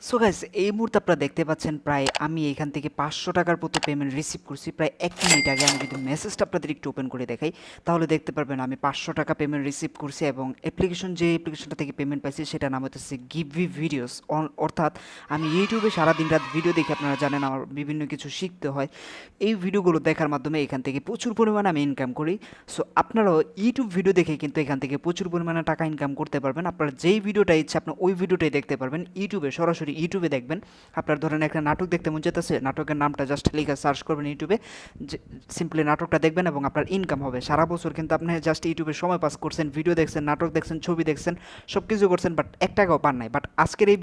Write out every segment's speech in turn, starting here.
So guys এই মুহূর্তে আপনারা দেখতে পাচ্ছেন প্রায় আমি এখান থেকে 500 টাকার মতো পেমেন্ট রিসিভ করছি প্রায় 1 মিনিট আগে। আমি যদি মেসেজটা আপনাদের একটু ওপেন করে দেখাই তাহলে দেখতে পারবেন আমি 500 টাকা পেমেন্ট রিসিভ করছি এবং যে অ্যাপ্লিকেশনটা থেকে পেমেন্ট পাইছি সেটা নাম হচ্ছে গিভি ভিডিওস। অর্থাৎ আমি ইউটিউবে সারা দিন রাত ভিডিও দেখি, আপনারা জানেন আমার বিভিন্ন কিছু শিখতে হয়। এই ভিডিওগুলো দেখার মাধ্যমে এখান থেকে প্রচুর পরিমাণে আমি ইনকাম করি। সো আপনারাও ইউটিউব ভিডিও দেখে কিন্তু এখান থেকে প্রচুর পরিমাণে টাকা ইনকাম করতে পারবেন। আপনার যেই ভিডিওটা ইচ্ছা আপনি ওই ভিডিওটাই দেখতে পারবেন ইউটিউবে, সরাসরি ইউটিউবে দেখবেন। আপনার ধরেন একটা নাটক দেখতে মন চাইতেছে, নাটকের নামটা জাস্ট লিখে সার্চ করবেন ইউটিউবে, সিম্পলি নাটকটা দেখবেন এবং আপনার ইনকাম হবে। সারা বছর কিন্তু আপনি জাস্ট ইউটিউবে সময় পাস করছেন, ভিডিও দেখছেন, নাটক দেখছেন, ছবি দেখছেন, সব কিছু করছেন, বাট 1 টাকাও পান নাই। বাট আজকের এই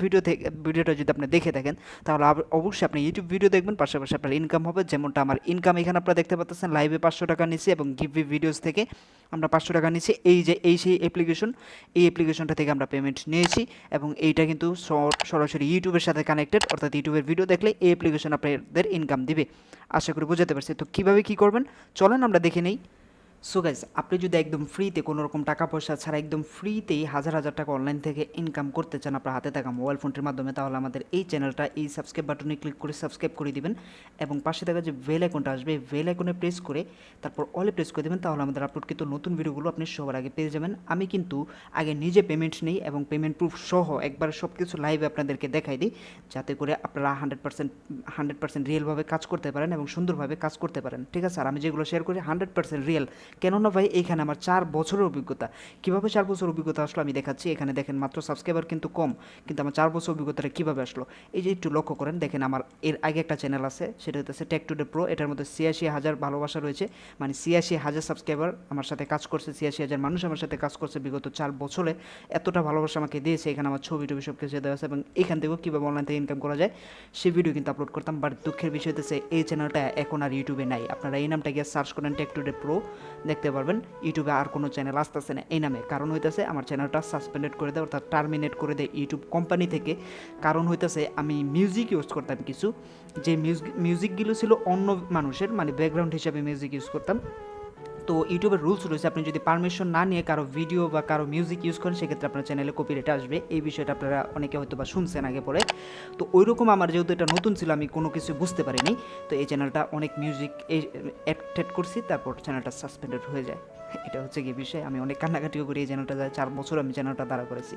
ভিডিওটা যদি আপনি দেখে থাকেন তাহলে অবশ্যই আপনি ইউটিউব ভিডিও দেখবেন, পাশাপাশি আপনার ইনকাম হবে। যেমনটা আমার ইনকাম এখানে আপনারা দেখতে পাচ্ছেন, লাইভে 500 টাকা নিচ্ছি এবং গিভি ভিডিওস থেকে আমরা 500 টাকা নিচ্ছি। এই সেই অ্যাপ্লিকেশন, এই অ্যাপ্লিকেশনটা থেকে আমরা পেমেন্ট নিয়েছি এবং এইটা কিন্তু সরাসরি ইউটিউবের সাথে কানেক্টেড, অর্থাৎ ইউটিউবের ভিডিও দেখলে এই অ্যাপ্লিকেশন আপনাদের ইনকাম দিবে। আশা করি বোঝাতে পারছি। তো কীভাবে কী করবেন চলেন আমরা দেখে নেই। সো গাইজ, আপনি যদি একদম ফ্রিতে কোনো রকম টাকা পয়সা ছাড়া একদম ফ্রিতেই হাজার হাজার টাকা অনলাইন থেকে ইনকাম করতে চান আপনার হাতে থাকা মোবাইল ফোনটির মাধ্যমে, তাহলে আমাদের এই চ্যানেলটা এই সাবস্ক্রাইব বাটনে ক্লিক করে সাবস্ক্রাইব করে দিবেন এবং পাশে থাকা যে বেল আইকনটা আসবে এই বেল আইকনে প্রেস করে তারপর অলে প্রেস করে দেবেন, তাহলে আমাদের আপলোডকৃত নতুন ভিডিওগুলো আপনি সবার আগে পেয়ে যাবেন। আমি কিন্তু আগে নিজে পেমেন্ট নেই এবং পেমেন্ট প্রুফ সহ একবার সব কিছু লাইভে আপনাদেরকে দেখাই দিই, যাতে করে আপনারা 100% রিয়েলভাবে কাজ করতে পারেন এবং সুন্দরভাবে কাজ করতে পারেন। ঠিক আছে, আর আমি যেগুলো শেয়ার করি 100% রিয়েল। কেননা ভাই এখানে আমার 4 বছরের অভিজ্ঞতা। কীভাবে 4 বছর অভিজ্ঞতা আসলো আমি দেখাচ্ছি। এখানে দেখেন মাত্র সাবস্ক্রাইবার কিন্তু কম, কিন্তু আমার 4 বছর অভিজ্ঞতাটা কীভাবে আসলো এই যে একটু লক্ষ্য করেন। দেখেন আমার এর আগে একটা চ্যানেল আছে, সেটা হচ্ছে টেক টুডে প্রো। এটার মধ্যে 86,000 ভালোবাসা রয়েছে, মানে 86,000 সাবস্ক্রাইবার আমার সাথে কাজ করছে, 86,000 মানুষ আমার সাথে কাজ করছে বিগত 4 বছরে। এতটা ভালোবাসা আমাকে দিয়েছে। এখানে আমার ছবি টবি সব কিছু দেওয়া আছে এবং এখান থেকেও কীভাবে অনলাইন থেকে ইনকাম করা যায় সেই ভিডিও কিন্তু আপলোড করতাম। বাট দুঃখের বিষয় হচ্ছে এই চ্যানেলটা এখন আর ইউটিউবে নাই। আপনারা এই নামটা গিয়ে সার্চ করেন টেক টুডে প্রো, দেখতে পারবেন ইউটিউবে আর কোনো চ্যানেল আসতেছে না এই নামে। কারণ হইতেছে আমার চ্যানেলটা সাসপেন্ডেড করে দেয়, অর্থাৎ টার্মিনেট করে দেয় ইউটিউব কোম্পানি থেকে। কারণ হইতেছে আমি মিউজিক ইউজ করতাম কিছু, যে মিউজিকগুলো ছিল অন্য মানুষের, মানে ব্যাকগ্রাউন্ড হিসাবে মিউজিক ইউজ করতাম। তো ইউটিউবের রুলস রয়েছে, আপনি যদি পারমিশন না নিয়ে কারো ভিডিও বা কারো মিউজিক ইউজ করেন সেক্ষেত্রে আপনার চ্যানেলে কপিরাইট আসবে। এই বিষয়টা আপনারা অনেকে হয়তো বা শুনছেন আগে পরে। তো ওইরকম আমার যেহেতু এটা নতুন ছিল আমি কোনো কিছু বুঝতে পারিনি, তো এই চ্যানেলটা অনেক মিউজিক অ্যাড করছি, তারপর চ্যানেলটা সাসপেন্ডেড হয়ে যায়। এটা হচ্ছে কি বিষয়, আমি অনেক কান্নাকাটিও করি। এই চ্যানেলটা যায় 4 বছর আমি চ্যানেলটা দাঁড়া করেছি।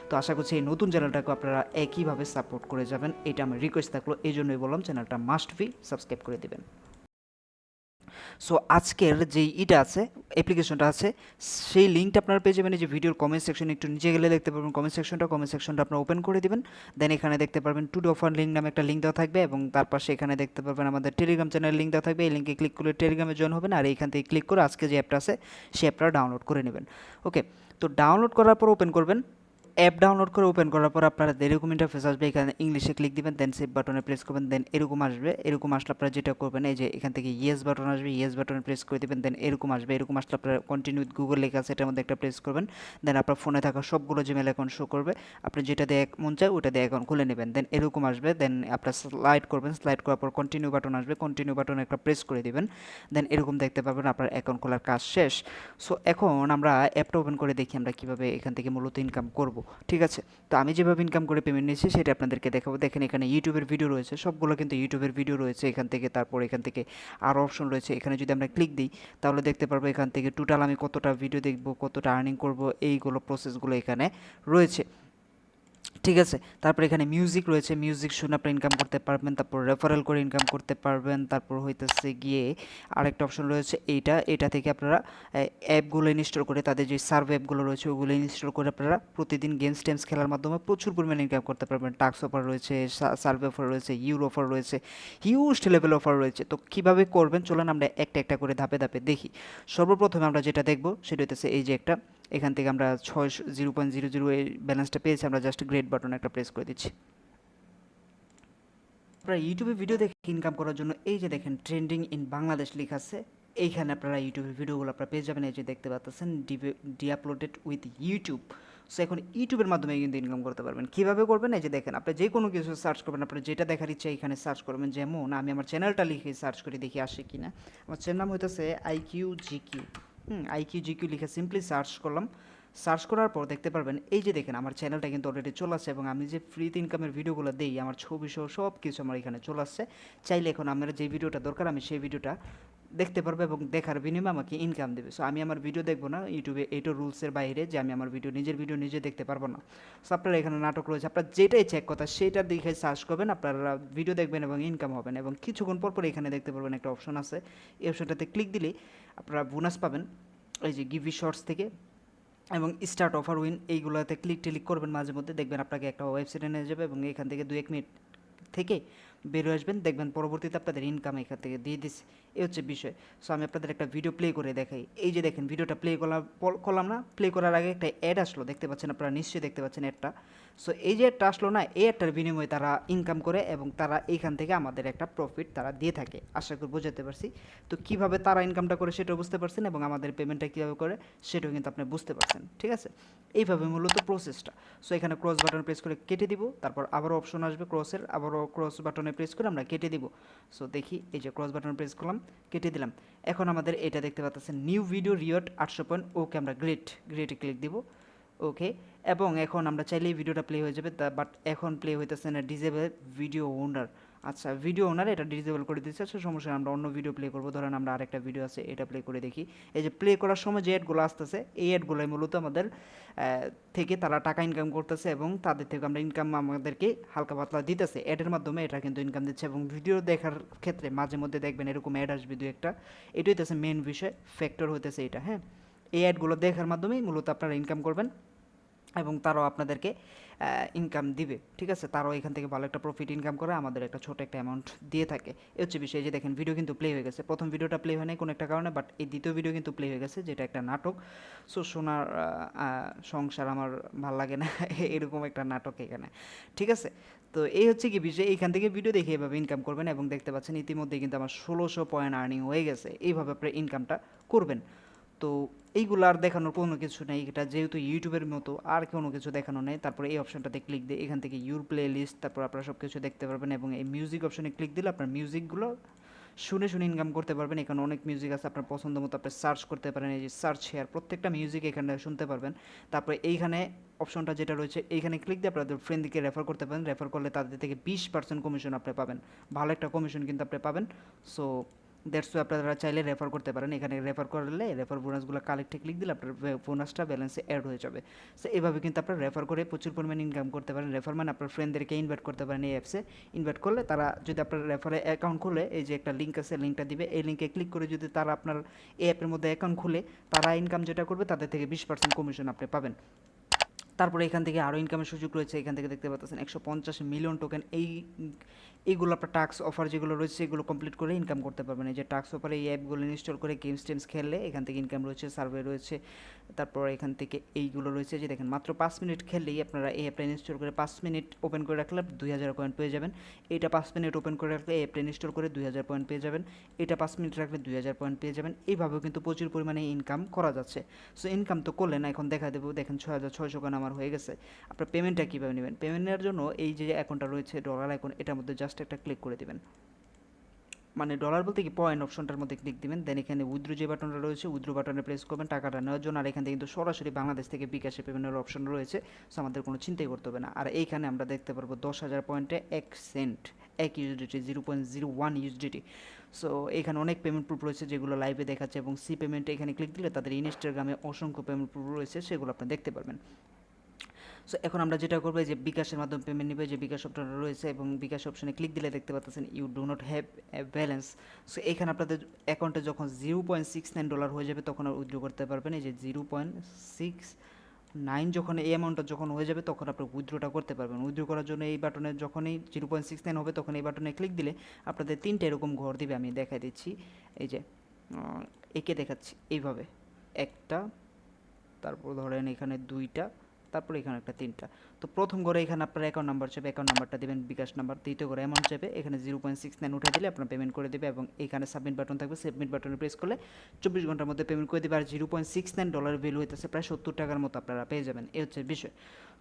তো আশা করছি এই নতুন চ্যানেলটাকে আপনারা একইভাবে সাপোর্ট করে যাবেন, এটা আমার রিকোয়েস্ট থাকলো। এই জন্যই বললাম চ্যানেলটা মাস্ট বি সাবস্ক্রাইব করে দেবেন। সো আজকের যেই আছে অ্যাপ্লিকেশনটা আছে সেই লিঙ্কটা আপনারা পেয়ে যাবেন এই যে ভিডিওর কমেন্ট সেকশনে। একটু নিচে গেলে দেখতে পারবেন কমেন্ট সেকশনটা আপনারা ওপেন করে দিবেন। দেন এখানে দেখতে পারবেন টুডে অফার লিঙ্ক নামে একটা লিঙ্ক দেওয়া থাকবে এবং তার পাশে এখানে দেখতে পারবেন আমাদের টেলিগ্রাম চ্যানেল লিঙ্ক দেওয়া থাকবে। এই লিঙ্কে ক্লিক করলে টেলিগ্রামে জয়েন হবেন আর এইখান থেকে ক্লিক করে আজকে যে অ্যাপটা আছে সেই অ্যাপটা ডাউনলোড করে নেবেন। ওকে, তো ডাউনলোড করার পর ওপেন করবেন। অ্যাপ ডাউনলোড করে ওপেন করার পর আপনারা এরকম ইন্টারফেস আসবে, এখানে ইংলিশে ক্লিক দিবেন, দেন সেভ বাটনে প্রেস করবেন, দেন এরকম আসবে। এরকম আসলে আপনারা যেটা করবেন এই যে এখান থেকে ইয়েস বাটন আসবে, ইয়েস বাটনে প্রেস করে দিবেন, দেন এরকম আসবে। এরকম আসলে আপনারা কন্টিনিউ উইথ গুগল লেখা আছে এটার মধ্যে একটা প্রেস করবেন, দেন আপনার ফোনে থাকা সবগুলো জিমেল অ্যাকাউন্ট শো করবে। আপনি যেটা দিয়ে মন চায় ওটা দিয়ে অ্যাকাউন্ট খুলে নেবেন। দেন এরকম আসবে, দেন আপনার স্লাইড করবেন, স্লাইড করার পর কন্টিনিউ বাটন আসবে, কন্টিনিউ বাটনে একটা প্রেস করে দিবেন, দেন এরকম দেখতে পাবেন আপনার অ্যাকাউন্ট খোলার কাজ শেষ। সো এখন আমরা অ্যাপটা ওপেন করে দেখি আমরা কীভাবে এখান থেকে মূলত ইনকাম করব। ঠিক আছে, তো আমি যেভাবে ইনকাম করে পেমেন্ট নিয়েছি সেটা আপনাদেরকে দেখাবো। দেখেন এখানে ইউটিউবের ভিডিও রয়েছে, সবগুলো কিন্তু ইউটিউবের ভিডিও রয়েছে এখান থেকে। তারপর এখান থেকে আরও অপশন রয়েছে, এখানে যদি আমরা ক্লিক দিই তাহলে দেখতে পারবো এখান থেকে টোটাল আমি কতটা ভিডিও দেখব, কতটা আর্নিং করব, এইগুলো প্রসেসগুলো এখানে রয়েছে। ঠিক আছে, তারপর এখানে মিউজিক রয়েছে, মিউজিক শুনে আপনি ইনকাম করতে পারবেন, তারপর রেফারেল করে ইনকাম করতে পারবেন। তারপর হইতেছে গিয়ে আরেকটা অপশন রয়েছে এটা থেকে আপনারা অ্যাপগুলো ইনস্টল করে, তাদের যে সার্ভে অ্যাপগুলো রয়েছে ওগুলো ইনস্টল করে আপনারা প্রতিদিন গেমস খেলার মাধ্যমে প্রচুর পরিমাণে ইনকাম করতে পারবেন। টাস্ক অফার রয়েছে, সার্ভে অফার রয়েছে, ইউর অফার রয়েছে, হিউজ লেভেল অফার রয়েছে। তো কীভাবে করবেন চলেন আমরা একটা একটা করে ধাপে ধাপে দেখি। সর্বপ্রথমে আমরা যেটা দেখব সেটা হইতেছে এই যে একটা, এখান থেকে আমরা 0.00 এই ব্যালেন্সটা পেয়েছি, আমরা জাস্ট গ্রেড বাটন একটা প্রেস করে দিচ্ছি। আপনারা ইউটিউবে ভিডিও দেখে ইনকাম করার জন্য এই যে দেখেন ট্রেন্ডিং ইন বাংলাদেশ লেখা আছে, এইখানে আপনারা ইউটিউবের ভিডিওগুলো আপনারা পেয়ে যাবেন। এই যে দেখতে পাচ্ছেন D uploaded with YouTube. So এখন ইউটিউবের মাধ্যমে কিন্তু ইনকাম করতে পারবেন। কীভাবে করবেন এই যে দেখেন, আপনি যে কোনো কিছু সার্চ করবেন, আপনার যেটা দেখার ইচ্ছা এখানে সার্চ করবেন। যেমন আমি আমার চ্যানেলটা লিখে সার্চ করে দেখি আসে কি না। আমার চ্যানেল নাম হইতেছে IQ GQ। IQ GQ লিখে সিম্পলি সার্চ করলাম, সার্চ করার পর দেখতে পারবেন এই যে দেখেন আমার চ্যানেলটা কিন্তু অলরেডি চলে আসছে এবং আমি যে ফ্রিতে ইনকামের ভিডিওগুলো দিই আমার ছবি সহ সব কিছু আমার এখানে চলে আসছে। চাইলে এখন আমার যে ভিডিওটা দরকার আমি সেই ভিডিওটা দেখতে পারবো এবং দেখার বিনিময়ে আমাকে ইনকাম দেবে। সো আমি আমার ভিডিও দেখবো না ইউটিউবে, এইটা রুলসের বাইরে যে আমি আমার নিজের ভিডিও নিজে দেখতে পারবো না। সো আপনারা এখানে নাটক রয়েছে, আপনার যেটাই চেক কথা সেটার দিকে সার্চ করবেন, আপনারা ভিডিও দেখবেন এবং ইনকাম হবেন। এবং কিছুক্ষণ পর পর এখানে দেখতে পারবেন একটা অপশন আছে, এই অপশনটাতে ক্লিক দিলেই আপনারা বোনাস পাবেন এই যে গিভি শর্টস থেকে এবং স্টার্ট অফার উইন এইগুলোতে ক্লিক করবেন মাঝে মধ্যে, দেখবেন আপনাকে একটা ওয়েবসাইটে নিয়ে যাবে এবং এখান থেকে 2-1 মিনিট থেকে বেরোয় আসবেন, দেখবেন পরবর্তীতে আপনাদের ইনকাম এখান থেকে দিয়ে দিচ্ছে। এই হচ্ছে বিষয়। সো আমি আপনাদের একটা ভিডিও প্লে করে দেখাই। এই যে দেখেন ভিডিওটা করলাম না, প্লে করার আগে একটা অ্যাড আসলো, দেখতে পাচ্ছেন আপনারা, নিশ্চয়ই দেখতে পাচ্ছেন অ্যাডটা। সো এই যে অ্যাডটা আসলো না, এই অ্যাডটার বিনিময়ে তারা ইনকাম করে এবং তারা এইখান থেকে আমাদের একটা প্রফিট তারা দিয়ে থাকে। আশা করি বোঝাতে পারছি। তো কীভাবে তারা ইনকামটা করে সেটাও বুঝতে পারছেন এবং আমাদের পেমেন্টটা কীভাবে করে সেটাও কিন্তু আপনি বুঝতে পারছেন, ঠিক আছে? এইভাবে মূলত প্রসেসটা। সো এখানে ক্রস বাটন প্রেস করে কেটে দিব, তারপর আবারও অপশন আসবে ক্রসের, আবারও ক্রস বাটনে প্রেস করে আমরা কেটে দিব। সো দেখি এই যে ক্রস বাটন প্রেস করলাম, কেটে দিলাম। এখন আমাদের এটা দেখতে পাচ্ছেন নিউ ভিডিও রিওয়ার্ড 800 পয়েন্ট। ওকে, আমরা গ্রেটে ক্লিক দিব। ওকে, এবং এখন আমরা চাইলেই ভিডিওটা প্লে হয়ে যাবে, বাট এখন প্লে হইতেছে না, ডিজেবল ভিডিও ওনার। আচ্ছা, ভিডিও ওনার এটা ডিজেবল করে দিচ্ছে, আচ্ছা সমস্যা নেই, আমরা অন্য ভিডিও প্লে করবো। ধরেন আমরা আরেকটা ভিডিও আছে এটা প্লে করে দেখি। এই যে প্লে করার সময় যে অ্যাডগুলো আসতেছে এই অ্যাডগুলোই মূলত আমাদের থেকে তারা টাকা ইনকাম করতেছে এবং তাদের থেকে আমরা ইনকাম আমাদেরকে হালকা পাতলা দিতেছে অ্যাডের মাধ্যমে, এটা কিন্তু ইনকাম দিচ্ছে। এবং ভিডিও দেখার ক্ষেত্রে মাঝে মধ্যে দেখবেন এরকম অ্যাড আসবে দু একটা, এটা হইতেছে মেন বিষয়, ফ্যাক্টর হইতেছে এটা। হ্যাঁ, এই অ্যাডগুলো দেখার মাধ্যমেই মূলত আপনারা ইনকাম করবেন এবং তারাও আপনাদেরকে ইনকাম দিবে, ঠিক আছে? তারাও এখান থেকে ভালো একটা প্রফিট ইনকাম করে আমাদের একটা ছোটো একটা অ্যামাউন্ট দিয়ে থাকে। এই হচ্ছে বিষয়। যে দেখেন ভিডিও কিন্তু প্লে হয়ে গেছে, প্রথম ভিডিওটা প্লে হয় নাই কোনো একটা কারণে, বাট এই দ্বিতীয় ভিডিও কিন্তু প্লে হয়ে গেছে, যেটা একটা নাটক। সো সোনার সংসার আমার ভাল লাগে না এরকম একটা নাটক এখানে, ঠিক আছে? তো এই হচ্ছে কি বিষয়, এইখান থেকে ভিডিও দেখে এভাবে ইনকাম করবেন এবং দেখতে পাচ্ছেন ইতিমধ্যে কিন্তু আমার 1600 পয়েন্ট আর্নিং হয়ে গেছে। এইভাবে আপনার ইনকামটা করবেন। তো এইগুলো আর দেখানোর কোনো কিছু নেই, এটা যেহেতু ইউটিউবের মতো আর কোনো কিছু দেখানো নেই। তারপরে এই অপশনটাতে ক্লিক দিয়ে এখান থেকে ইউর প্লে লিস্ট, তারপর আপনারা সব কিছু দেখতে পারবেন এবং এই মিউজিক অপশনে ক্লিক দিলে আপনার মিউজিকগুলো শুনে ইনকাম করতে পারবেন। এখানে অনেক মিউজিক আছে, আপনার পছন্দ মতো আপনি সার্চ করতে পারেন, এই যে সার্চ শেয়ার, প্রত্যেকটা মিউজিক এখানে শুনতে পারবেন। তারপরে এইখানে অপশনটা যেটা রয়েছে এইখানে ক্লিক দিয়ে আপনাদের ফ্রেন্ডকে রেফার করতে পারেন, রেফার করলে তাদের থেকে 20% কমিশন আপনি পাবেন, ভালো একটা কমিশন কিন্তু আপনি পাবেন। সো দ্যাটস ওয়াই আপনারা চাইলে রেফার করতে পারেন, এখানে রেফার করলে রেফার বোনাসগুলো কালেক্টে ক্লিক দিলে আপনার বোনাসটা ব্যালেন্সে অ্যাড হয়ে যাবে। সো এভাবে কিন্তু আপনারা রেফার করে প্রচুর পরিমাণে ইনকাম করতে পারেন। রেফার মানে আপনার ফ্রেন্ডদেরকে ইনভাইট করতে পারেন এই অ্যাপসে, ইনভাইট করলে তারা যদি আপনার রেফারে অ্যাকাউন্ট খুলে, এই যে একটা লিঙ্ক আছে লিঙ্কটা দিবে, এই লিঙ্কে ক্লিক করে যদি তারা আপনার এই অ্যাপের মধ্যে অ্যাকাউন্ট খুলে, তারা ইনকাম যেটা করবে তাদের থেকে 20% কমিশন আপনি পাবেন। তারপরে এখান থেকে আরও ইনকামের সুযোগ রয়েছে, এখান থেকে দেখতে পাচ্ছেন 150 মিলিয়ন টোকেন। এইগুলো আপনার টাস্ক অফার যেগুলো রয়েছে এগুলো কমপ্লিট করে ইনকাম করতে পারবেন। এই যে টাস্ক অফারে এই অ্যাপগুলো ইনস্টল করে গেমস টেমস খেললে এখান থেকে ইনকাম রয়েছে, সার্ভে রয়েছে। তারপর এখান থেকে এইগুলো রয়েছে, যে দেখেন মাত্র 5 মিনিট খেললেই আপনারা এই অ্যাপটা ইনস্টল করে 5 মিনিট ওপেন করে রাখলে 2000 পয়েন্ট পেয়ে যাবেন। এটা 5 মিনিট ওপেন করে রাখলে এই অ্যাপটা ইনস্টল করে 2000 পয়েন্ট পেয়ে যাবেন। এটা 5 মিনিট রাখলে 2000 পয়েন্ট পেয়ে যাবেন। এইভাবেও কিন্তু প্রচুর পরিমাণে ইনকাম করা যাচ্ছে। সো ইনকাম তো করলেন, এখন দেখা দেবো, দেখেন 6600 পয়েন্ট আমার হয়ে গেছে। আপনার পেমেন্টটা কীভাবে নেবেন? পেমেন্ট নেওয়ার জন্য এই যে অ্যাকাউন্টটা রয়েছে ডলার অ্যাকাউন্ট, এটার মধ্যে জাস্ট একটা ক্লিক করে দেবেন, মানে ডলার বলতে কি পয়েন্ট অপশনটার মধ্যে ক্লিক দিবেন, দেন এখানে উইথড্র যে বাটনটা রয়েছে উইথড্র বাটনে প্রেস করবেন টাকাটা নেওয়ার জন্য। আর এখান থেকে কিন্তু সরাসরি বাংলাদেশ থেকে বিকাশে পেমেন্টের অপশন রয়েছে, সো আমাদের কোনো চিন্তাই করতে হবে না। আর এইখানে আমরা দেখতে পারবো 10,000 পয়েন্টে 1 সেন্ট, 1 ইউএসডিটি, 0.01 ইউএসডিটি। সো এখানে অনেক পেমেন্ট প্রুফ রয়েছে যেগুলো লাইভে দেখাচ্ছে এবং সি পেমেন্টে এখানে ক্লিক দিলে তাদের ইনস্টাগ্রামে অসংখ্য পেমেন্ট প্রুফ রয়েছে, সেগুলো আপনি দেখতে পারবেন। সো এখন আমরা যেটা করবো, যে বিকাশের মাধ্যমে পেমেন্ট নিবে, যে বিকাশ অপশন রয়েছে এবং বিকাশ অপশনে ক্লিক দিলে দেখতে পাচ্ছেন you do not have balance. So এখানে আপনাদের অ্যাকাউন্টে যখন $0.69 হয়ে যাবে তখন উইথড্র করতে পারবেন। এই যে 0.69 যখন এই অ্যামাউন্টটা যখন হয়ে যাবে তখন আপনি উইথড্রটা করতে পারবেন। উইথড্র করার জন্য এই বাটনে যখনই 0.69 হবে তখন এই বাটনে ক্লিক দিলে আপনাদের 3টে এরকম ঘর দিবে, আমি দেখাই দিচ্ছি। এই যে একে দেখাচ্ছি এইভাবে, একটা, তারপর ধরেন এখানে 2টা, তারপরে এখানে একটা 3টা। তো প্রথম ঘরে এখানে আপনার অ্যাকাউন্ট নাম্বার চাইবে, অ্যাকাউন্ট নাম্বারটা দেবেন বিকাশ নাম্বার। দ্বিতীয় ঘরে অ্যামাউন্ট চাইবে, এখানে 0.69 উঠে দিলে আপনার পেমেন্ট করে দেবে এবং এখানে সাবমিট বাটন থাকবে, সাবমিট বাটনে প্রেস করলে 24 ঘন্টার মধ্যে পেমেন্ট করে দেবে। আর $0.69 ভ্যালু হইতেছে প্রায় 70 টাকার মতো আপনারা পেয়ে যাবেন, এই হচ্ছে বিষয়।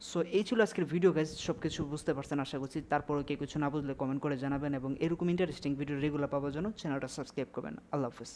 সো এই ছিল আজকের ভিডিও গাইজ, সব কিছু বুঝতে পারছেন আশা করছি। তারপরে কেউ কিছু না বুঝলে কমেন্ট করে জানাবেন এবং এরকম ইন্টারেস্টিং ভিডিও রেগুলার পাওয়ার জন্য চ্যানেলটা সাবস্ক্রাইব করবেন। আল্লাহ হাফেজ।